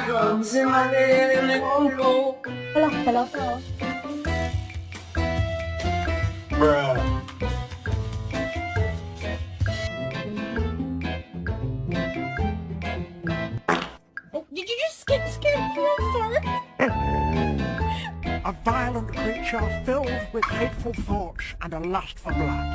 comes in my head and it won't go. Hello, hello. Bruh. Oh, did you just get scared of your own fart? A violent creature filled with hateful thoughts and a lust for blood.